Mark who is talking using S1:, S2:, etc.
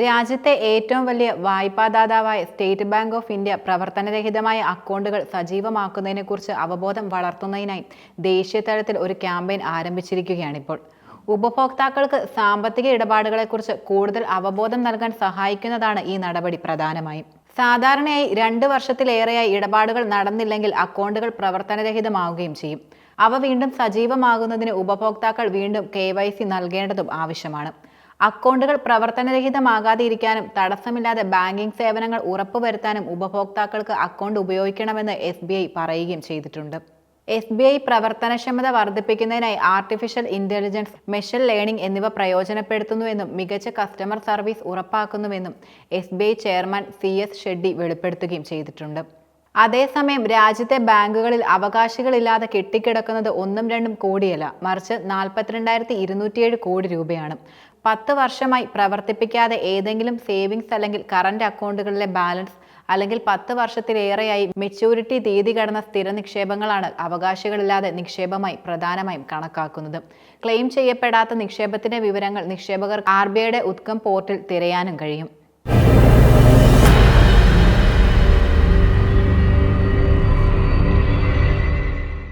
S1: രാജ്യത്തെ ഏറ്റവും വലിയ വായ്പാദാതാവായ സ്റ്റേറ്റ് ബാങ്ക് ഓഫ് ഇന്ത്യ പ്രവർത്തനരഹിതമായ അക്കൗണ്ടുകൾ സജീവമാക്കുന്നതിനെക്കുറിച്ച് അവബോധം വളർത്തുന്നതിനായി ദേശീയ തലത്തിൽ ഒരു ക്യാമ്പയിൻ ആരംഭിച്ചിരിക്കുകയാണിപ്പോൾ. ഉപഭോക്താക്കൾക്ക് സാമ്പത്തിക ഇടപാടുകളെക്കുറിച്ച് കൂടുതൽ അവബോധം നൽകാൻ സഹായിക്കുന്നതാണ് ഈ നടപടി പ്രധാനമായും. സാധാരണയായി 2 വർഷത്തിലേറെയായി ഇടപാടുകൾ നടന്നില്ലെങ്കിൽ അക്കൗണ്ടുകൾ പ്രവർത്തനരഹിതമാവുകയും ചെയ്യും. അവ വീണ്ടും സജീവമാകുന്നതിന് ഉപഭോക്താക്കൾ വീണ്ടും KYC നൽകേണ്ടതും ആവശ്യമാണ്. അക്കൗണ്ടുകൾ പ്രവർത്തനരഹിതമാകാതെ ഇരിക്കാനും തടസ്സമില്ലാതെ ബാങ്കിംഗ് സേവനങ്ങൾ ഉറപ്പുവരുത്താനും ഉപഭോക്താക്കൾക്ക് അക്കൗണ്ട് ഉപയോഗിക്കണമെന്ന് SBI പറയുകയും ചെയ്തിട്ടുണ്ട്. SBI പ്രവർത്തനക്ഷമത വർദ്ധിപ്പിക്കുന്നതിനായി ആർട്ടിഫിഷ്യൽ ഇന്റലിജൻസ്, മെഷീൻ ലേണിംഗ് എന്നിവ പ്രയോജനപ്പെടുത്തുന്നുവെന്നും മികച്ച കസ്റ്റമർ സർവീസ് ഉറപ്പാക്കുന്നുവെന്നും SBI ചെയർമാൻ CS ഷെഡ്ഡി വെളിപ്പെടുത്തുകയും ചെയ്തിട്ടുണ്ട്. അതേസമയം രാജ്യത്തെ ബാങ്കുകളിൽ അവകാശികളില്ലാതെ കെട്ടിക്കിടക്കുന്നത് 1-2 കോടിയല്ല, മറിച്ച് 42,207 കോടി രൂപയാണ്. 10 വർഷമായി പ്രവർത്തിപ്പിക്കാതെ ഏതെങ്കിലും സേവിങ്സ് അല്ലെങ്കിൽ കറന്റ് അക്കൗണ്ടുകളിലെ ബാലൻസ് അല്ലെങ്കിൽ 10 വർഷത്തിലേറെയായി മെച്യൂരിറ്റി തീയതി കടന്ന സ്ഥിര നിക്ഷേപങ്ങളാണ് അവകാശികളില്ലാതെ നിക്ഷേപമായി പ്രധാനമായും കണക്കാക്കുന്നത്. ക്ലെയിം ചെയ്യപ്പെടാത്ത നിക്ഷേപത്തിന്റെ വിവരങ്ങൾ നിക്ഷേപകർ RBIയുടെ ഉത്കം പോർട്ടിൽ തിരയാനും കഴിയും.